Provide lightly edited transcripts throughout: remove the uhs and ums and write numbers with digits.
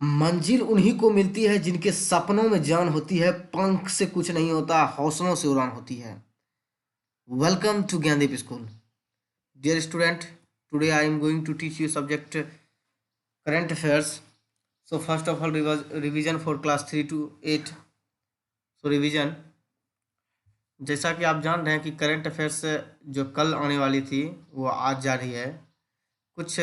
मंजिल उन्हीं को मिलती है जिनके सपनों में जान होती है, पंख से कुछ नहीं होता, हौसलों से उड़ान होती है। Welcome to Gyandeep school. Dear student, today I am going to teach you subject current affairs. So first of all revision for class 3 to 8। So revision, जैसा कि आप जान रहे हैं कि करंट अफेयर्स जो कल आने वाली थी वो आज जा रही है। कुछ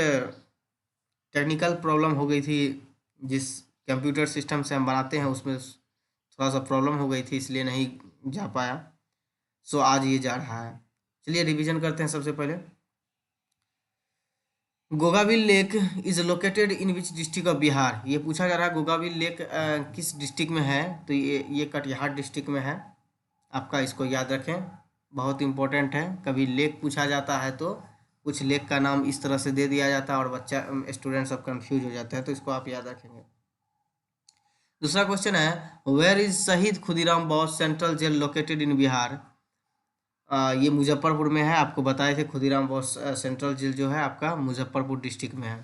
टेक्निकल प्रॉब्लम हो गई थी, जिस कंप्यूटर सिस्टम से हम बनाते हैं उसमें थोड़ा सा प्रॉब्लम हो गई थी, इसलिए नहीं जा पाया। सो आज ये जा रहा है। चलिए रिवीजन करते हैं। सबसे पहले Gogabil lake is located in which district of Bihar. ये पूछा जा रहा है गोगाविल लेक किस डिस्ट्रिक्ट में है, तो ये कटिहार डिस्ट्रिक्ट में है। आपका इसको याद रखें, बहुत इंपॉर्टेंट है। कभी लेक पूछा जाता है तो कुछ लेक का नाम इस तरह से दे दिया जाता है और बच्चा स्टूडेंट सब कंफ्यूज हो जाते हैं, तो इसको आप याद रखेंगे। दूसरा क्वेश्चन है, where is Shaheed Khudiram Bose central jail located in Bihar. ये मुजफ्फरपुर में है। आपको बताए थे खुदीराम बोस सेंट्रल जेल जो है आपका मुजफ्फरपुर डिस्ट्रिक्ट में है,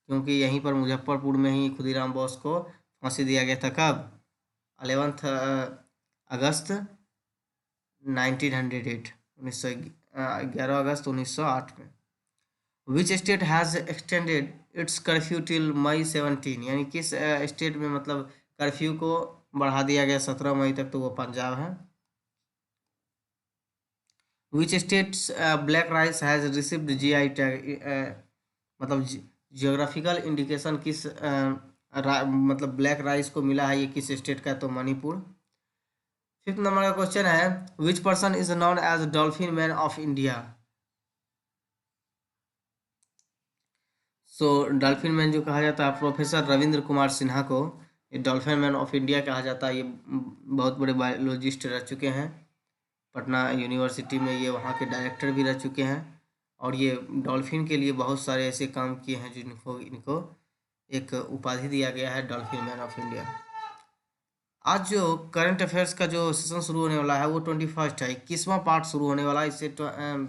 क्योंकि यहीं पर मुजफ्फरपुर में ही खुदीराम बोस को फांसी दिया गया था। कब? 11 अगस्त 1908, 11 अगस्त 1908 में। Which state has extended its curfew till May 17, यानी किस स्टेट में मतलब कर्फ्यू को बढ़ा दिया गया 17 मई तक, तो वो पंजाब है। Which states black rice has received GI tag, मतलब जियोग्राफिकल इंडिकेशन किस मतलब ब्लैक राइस को मिला है, ये किस स्टेट का है, तो मणिपुर। फिफ्थ नंबर का क्वेश्चन है, which person is known as dolphin man of India. So dolphin man जो कहा जाता है प्रोफेसर रविंद्र कुमार सिन्हा को ये डॉल्फिन मैन ऑफ इंडिया कहा जाता है। ये बहुत बड़े बायोलॉजिस्ट रह चुके हैं, पटना यूनिवर्सिटी में ये वहाँ के डायरेक्टर भी रह चुके हैं, और ये डॉल्फिन के लिए बहुत सारे ऐसे काम किए हैं जिनको इनको एक उपाधि दिया गया है, डॉल्फिन मैन ऑफ इंडिया। आज जो करंट अफेयर्स का जो सेशन शुरू होने वाला है वो 21 है, 21वां पार्ट शुरू होने वाला है। इससे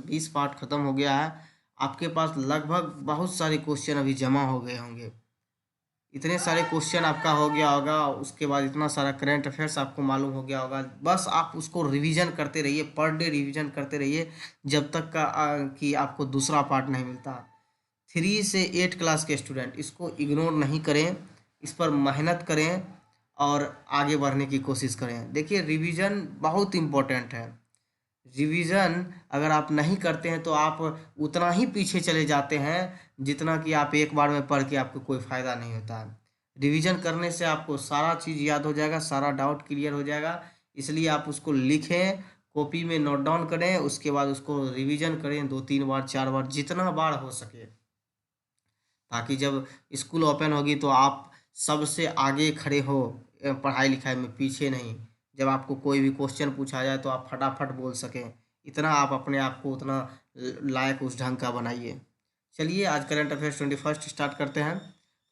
20 पार्ट खत्म हो गया है। आपके पास लगभग बहुत सारे क्वेश्चन अभी जमा हो गए होंगे। इतने सारे क्वेश्चन आपका हो गया होगा, उसके बाद इतना सारा करंट अफेयर्स आपको मालूम हो गया होगा। बस आप उसको रिवीजन करते रहिए, पर डे रिवीजन करते रहिए, जब तक का कि आपको दूसरा पार्ट नहीं मिलता। 3 से 8 क्लास के स्टूडेंट इसको इग्नोर नहीं करें, इस पर मेहनत करें और आगे बढ़ने की कोशिश करें। देखिए रिवीजन बहुत इम्पोर्टेंट है। रिवीजन अगर आप नहीं करते हैं तो आप उतना ही पीछे चले जाते हैं जितना कि आप एक बार में पढ़ के आपको कोई फ़ायदा नहीं होता है। रिवीजन करने से आपको सारा चीज़ याद हो जाएगा, सारा डाउट क्लियर हो जाएगा। इसलिए आप उसको लिखें, कॉपी में नोट डाउन करें, उसके बाद उसको रिवीजन करें 2-3 बार 4 बार, जितना बार हो सके, ताकि जब स्कूल ओपन होगी तो आप सबसे आगे खड़े हो, पढ़ाई लिखाई में पीछे नहीं। जब आपको कोई भी क्वेश्चन पूछा जाए तो आप फटाफट बोल सकें, इतना आप अपने आप को उतना लायक उस ढंग का बनाइए। चलिए आज करंट अफेयर्स 21 स्टार्ट करते हैं।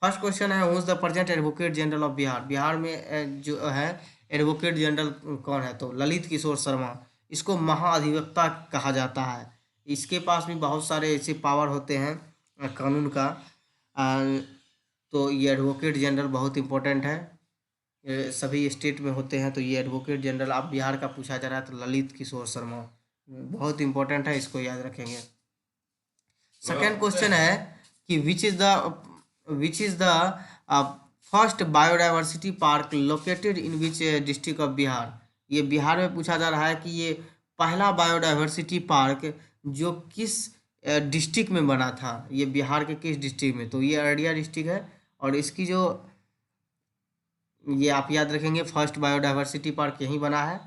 फर्स्ट क्वेश्चन है, who is the present advocate general of Bihar. Bihar में जो है एडवोकेट जनरल कौन है, तो ललित किशोर शर्मा। इसको महाधिवक्ता कहा जाता है। इसके पास भी बहुत सारे ऐसे पावर होते हैं कानून का। तो ये एडवोकेट जनरल बहुत इंपॉर्टेंट है, ये सभी स्टेट में होते हैं। तो ये एडवोकेट जनरल आप बिहार का पूछा जा रहा है तो ललित किशोर शर्मा बहुत इंपॉर्टेंट है, इसको याद रखेंगे। सेकेंड क्वेश्चन है कि which is the first biodiversity park located in which district of Bihar. ये बिहार में पूछा जा रहा है कि ये पहला बायोडाइवर्सिटी पार्क जो किस डिस्ट्रिक्ट में बना था, ये बिहार के किस डिस्ट्रिक्ट में, तो ये अररिया डिस्ट्रिक्ट है। और इसकी जो ये आप याद रखेंगे, फर्स्ट बायोडाइवर्सिटी पार्क यहीं बना है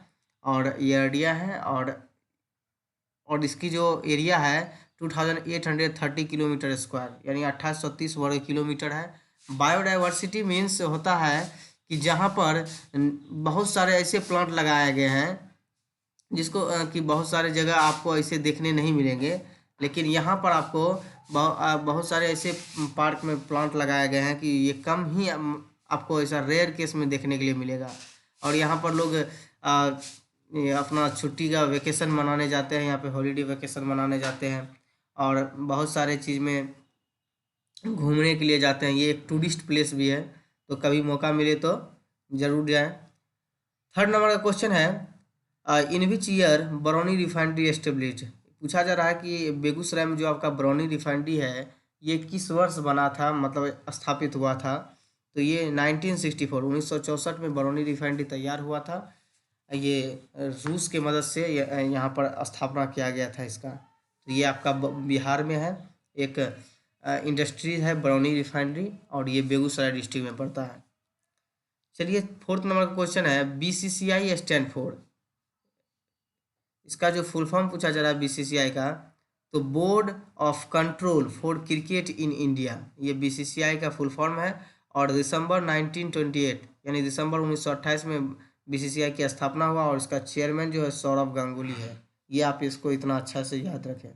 और ये अररिया है। और इसकी जो एरिया है 2830 किलोमीटर स्क्वायर, यानी 2830 वर्ग किलोमीटर है। बायोडाइवर्सिटी मीन्स होता है कि जहाँ पर बहुत सारे ऐसे प्लांट लगाए गए हैं जिसको कि बहुत सारे जगह आपको ऐसे देखने नहीं मिलेंगे, लेकिन यहाँ पर आपको बहुत सारे ऐसे पार्क में प्लांट लगाए गए हैं कि ये कम ही आपको ऐसा रेयर केस में देखने के लिए मिलेगा। और यहाँ पर लोग ये अपना छुट्टी का वेकेशन मनाने जाते हैं, यहाँ पे हॉलीडे वेकेशन मनाने जाते हैं और बहुत सारे चीज़ में घूमने के लिए जाते हैं। ये एक टूरिस्ट प्लेस भी है, तो कभी मौका मिले तो ज़रूर जाएं। थर्ड नंबर का क्वेश्चन है, in which year Barauni refinery established. पूछा जा रहा है कि बेगूसराय में जो आपका बरौनी रिफाइनरी है ये किस वर्ष बना था, मतलब स्थापित हुआ था। तो ये 1964 1964 में बरौनी रिफाइनरी तैयार हुआ था। ये रूस के मदद से यहाँ पर स्थापना किया गया था इसका। तो ये आपका बिहार में है, एक इंडस्ट्री है बरौनी रिफाइनरी, और ये बेगूसराय डिस्ट्रिक्ट में पड़ता है। चलिए फोर्थ नंबर का क्वेश्चन है, BCCI स्टैंड फॉर। इसका जो फुल फॉर्म पूछा जा रहा है BCCI का, तो board of control for cricket in India, ये BCCI का फुल फॉर्म है। और दिसंबर 1928 यानी दिसंबर 1928 में BCCI की स्थापना हुआ, और इसका चेयरमैन जो है सौरभ गांगुली है। ये आप इसको इतना अच्छा से याद रखें।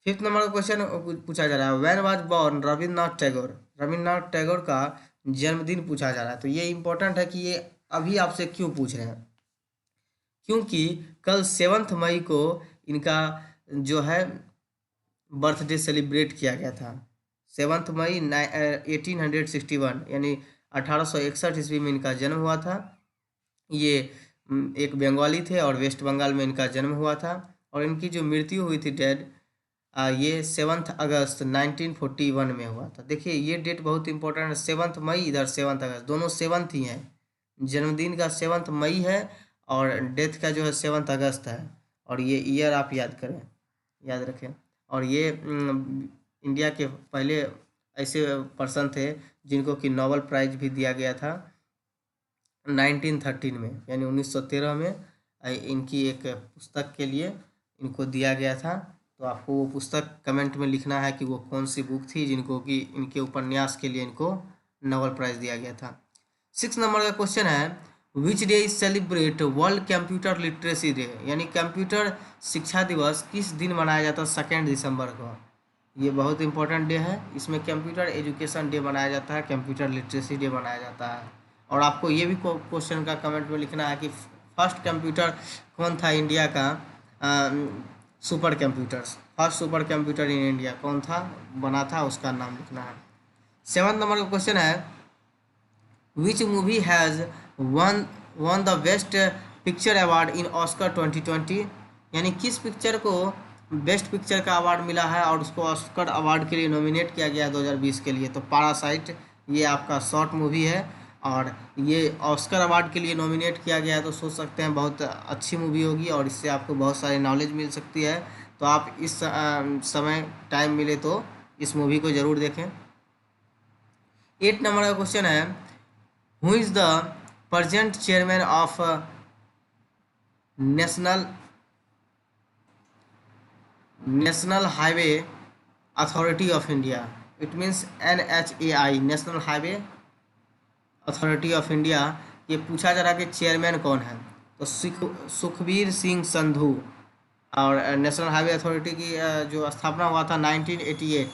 फिफ्थ नंबर का क्वेश्चन पूछा जा रहा है, when was born Rabindranath Tagore. Rabindranath Tagore का जन्मदिन पूछा जा रहा है। तो ये इंपॉर्टेंट है कि ये अभी आपसे क्यों पूछ रहे हैं, क्योंकि कल 7 मई को इनका जो है बर्थडे सेलिब्रेट किया गया था। 7 मई 1861 यानी 1861 ईस्वी में इनका जन्म हुआ था। ये एक बंगाली थे और वेस्ट बंगाल में इनका जन्म हुआ था। और इनकी जो मृत्यु हुई थी डेड, ये 7 अगस्त 1941 में हुआ था। देखिए ये डेट बहुत इंपॉर्टेंट है, 7 मई इधर 7 अगस्त, दोनों 7 ही हैं। जन्मदिन का 7 मई है और डेथ का जो है 7 अगस्त है। और ये ईयर आप याद करें, याद रखें। और ये इंडिया के पहले ऐसे पर्सन थे जिनको कि नोबेल प्राइज भी दिया गया था 1913 में, यानी 1913 में इनकी एक पुस्तक के लिए इनको दिया गया था। तो आपको वो पुस्तक कमेंट में लिखना है कि वो कौन सी बुक थी जिनको कि इनके उपन्यास के लिए इनको नोबेल प्राइज दिया गया था। 6 नंबर का क्वेश्चन है, which day is celebrate world computer literacy day, यानी कंप्यूटर शिक्षा दिवस किस दिन मनाया जाता है 2 दिसंबर को। ये बहुत इंपॉर्टेंट डे है, इसमें कंप्यूटर एजुकेशन डे मनाया जाता है, कंप्यूटर लिटरेसी डे मनाया जाता है। और आपको ये भी क्वेश्चन का कमेंट में लिखना है कि फर्स्ट कंप्यूटर कौन था इंडिया का, super computers, first super computer in India कौन था, बना था, उसका नाम लिखना है। 7 नंबर का क्वेश्चन है, which movie has one the best picture award in Oscar 2020, यानी किस पिक्चर को बेस्ट पिक्चर का अवार्ड मिला है और उसको ऑस्कर अवार्ड के लिए नॉमिनेट किया गया है 2020 के लिए। तो पैरासाइट ये आपका शॉर्ट मूवी है और ये ऑस्कर अवार्ड के लिए नॉमिनेट किया गया है। तो सोच सकते हैं बहुत अच्छी मूवी होगी और इससे आपको बहुत सारी नॉलेज मिल सकती है। तो आप इस समय टाइम मिले तो इस मूवी को ज़रूर देखें। 8 नंबर का क्वेश्चन है, who is the present chairman of national highway authority of India. It means NHAI, national highway authority of India. ये पूछा जा रहा है कि चेयरमैन कौन है। तो सुखबीर सिंह संधू। और नेशनल हाईवे अथॉरिटी की जो स्थापना हुआ था 1988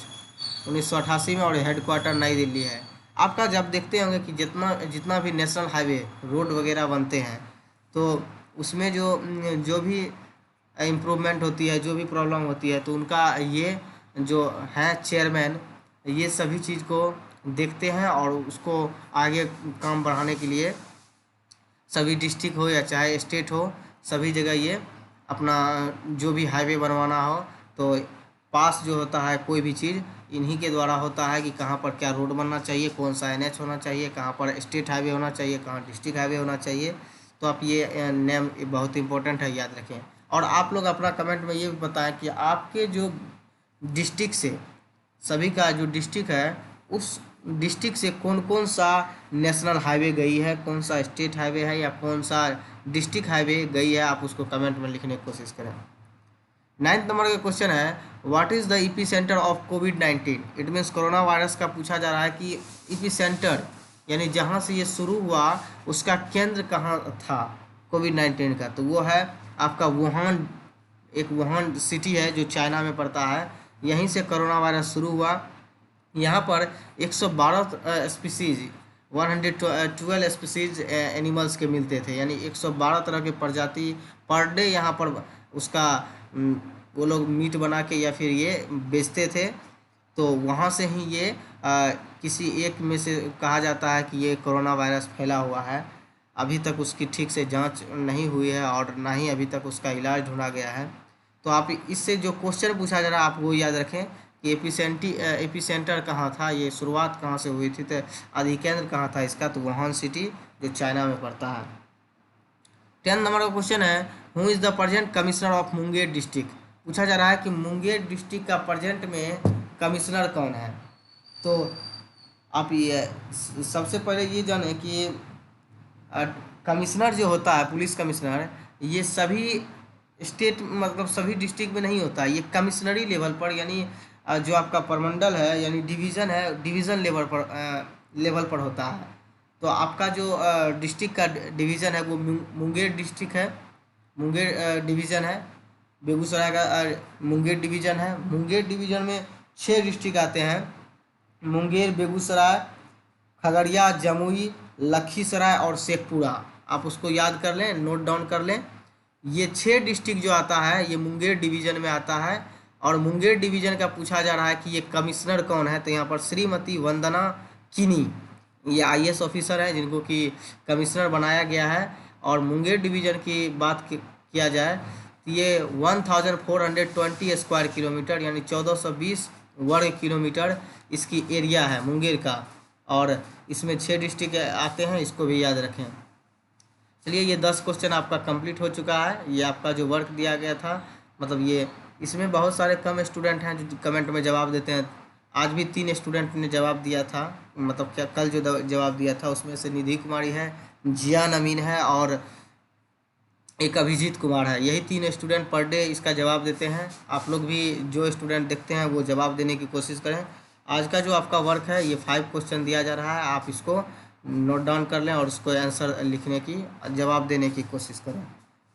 में, और हेडक्वार्टर नई दिल्ली है। आपका जब देखते होंगे कि जितना भी नेशनल हाईवे रोड वगैरह बनते हैं तो उसमें जो भी इम्प्रूवमेंट होती है, जो भी प्रॉब्लम होती है, तो उनका ये जो है चेयरमैन ये सभी चीज़ को देखते हैं और उसको आगे काम बढ़ाने के लिए सभी डिस्ट्रिक्ट हो या चाहे स्टेट हो, सभी जगह ये अपना जो भी हाईवे बनवाना हो तो पास जो होता है कोई भी चीज़ इन्हीं के द्वारा होता है कि कहाँ पर क्या रोड बनना चाहिए, कौन सा NH होना चाहिए, कहाँ पर स्टेट हाईवे होना चाहिए, कहाँ डिस्ट्रिक्ट हाईवे होना चाहिए। तो आप ये नेम बहुत इंपॉर्टेंट है, याद रखें। और आप लोग अपना कमेंट में ये भी बताएं कि आपके जो डिस्ट्रिक्ट से, सभी का जो डिस्ट्रिक्ट है उस डिस्ट्रिक्ट से कौन कौन सा नेशनल हाईवे गई है, कौन सा स्टेट हाईवे है या कौन सा डिस्ट्रिक्ट हाईवे गई है, आप उसको कमेंट में लिखने की कोशिश करें। 9th नंबर का क्वेश्चन है, what is the AP centre of covid. It means corona virus का पूछा जा रहा है कि एपी सेंटर यानी जहाँ से ये शुरू हुआ उसका केंद्र कहाँ था कोविड-19 का। तो वो है आपका वुहान, एक वुहान सिटी है जो चाइना में पड़ता है, यहीं से कोरोना वायरस शुरू हुआ। यहाँ पर 112 स्पीसीज 112 स्पीसीज एनिमल्स के मिलते थे, यानी 112 तरह के प्रजाति पर डे यहाँ पर उसका वो लोग मीट बना के या फिर ये बेचते थे। तो वहाँ से ही ये किसी एक में से कहा जाता है कि ये कोरोना वायरस फैला हुआ है। अभी तक उसकी ठीक से जांच नहीं हुई है और ना ही अभी तक उसका इलाज ढूंढा गया है। तो आप इससे जो क्वेश्चन पूछा जा रहा है आप वो याद रखें कि एपिसेंटर कहाँ था, ये शुरुआत कहाँ से हुई थी, तो अधिकेंद्र कहाँ था इसका, तो वुहान सिटी जो चाइना में पड़ता है। 10 नंबर का क्वेश्चन है, who is the present commissioner of Munger district. पूछा जा रहा है कि मुंगेर डिस्ट्रिक्ट का प्रेजेंट में कमिश्नर कौन है। तो आप ये सबसे पहले ये जाने कि कमिश्नर जो होता है, पुलिस कमिश्नर, ये सभी स्टेट मतलब सभी डिस्ट्रिक्ट में नहीं होता, ये कमिश्नरी लेवल पर, यानी जो आपका प्रमंडल है यानी डिवीज़न है, डिवीज़न लेवल पर होता है। तो आपका जो डिस्ट्रिक्ट का डिवीज़न है वो मुंगेर डिस्ट्रिक्ट है, मुंगेर डिवीज़न है। बेगूसराय का मुंगेर डिवीज़न है। मुंगेर डिवीज़न में 6 डिस्ट्रिक्ट आते हैं, मुंगेर, बेगूसराय, खगड़िया, जमुई, लखीसराय और शेखपुरा। आप उसको याद कर लें, नोट डाउन कर लें। ये 6 डिस्ट्रिक्ट जो आता है ये मुंगेर डिवीज़न में आता है। और मुंगेर डिवीज़न का पूछा जा रहा है कि ये कमिश्नर कौन है, तो यहाँ पर श्रीमती वंदना किनी, ये IAS ऑफिसर है जिनको कि कमिश्नर बनाया गया है। और मुंगेर डिवीज़न की बात किया जाए तो ये 1420 स्क्वायर किलोमीटर यानी 1420 वर्ग किलोमीटर इसकी एरिया है मुंगेर का। और इसमें 6 डिस्ट्रिक्ट आते हैं, इसको भी याद रखें। चलिए, ये 10 क्वेश्चन आपका कंप्लीट हो चुका है। ये आपका जो वर्क दिया गया था, मतलब ये इसमें बहुत सारे कम स्टूडेंट हैं जो कमेंट में जवाब देते हैं। आज भी 3 स्टूडेंट ने जवाब दिया था, मतलब क्या कल जो जवाब दिया था उसमें से निधि कुमारी है, जियान अमीन है और एक अभिजीत कुमार है। यही 3 स्टूडेंट पर डे इसका जवाब देते हैं। आप लोग भी जो स्टूडेंट देखते हैं वो जवाब देने की कोशिश करें। आज का जो आपका वर्क है ये 5 क्वेश्चन दिया जा रहा है, आप इसको नोट डाउन कर लें और उसको आंसर लिखने की, जवाब देने की कोशिश करें।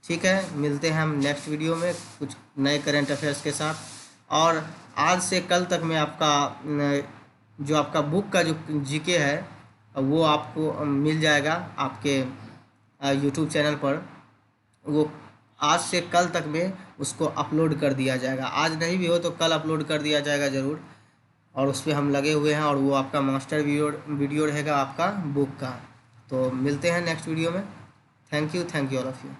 ठीक है, मिलते हैं हम नेक्स्ट वीडियो में कुछ नए करंट अफेयर्स के साथ। और आज से कल तक में आपका जो आपका बुक का जो GK है वो आपको मिल जाएगा आपके यूट्यूब चैनल पर। वो आज से कल तक में उसको अपलोड कर दिया जाएगा। आज नहीं भी हो तो कल अपलोड कर दिया जाएगा ज़रूर। और उस पर हम लगे हुए हैं और वो आपका मास्टर वीडियो रहेगा आपका बुक का। तो मिलते हैं नेक्स्ट वीडियो में। Thank you all of you.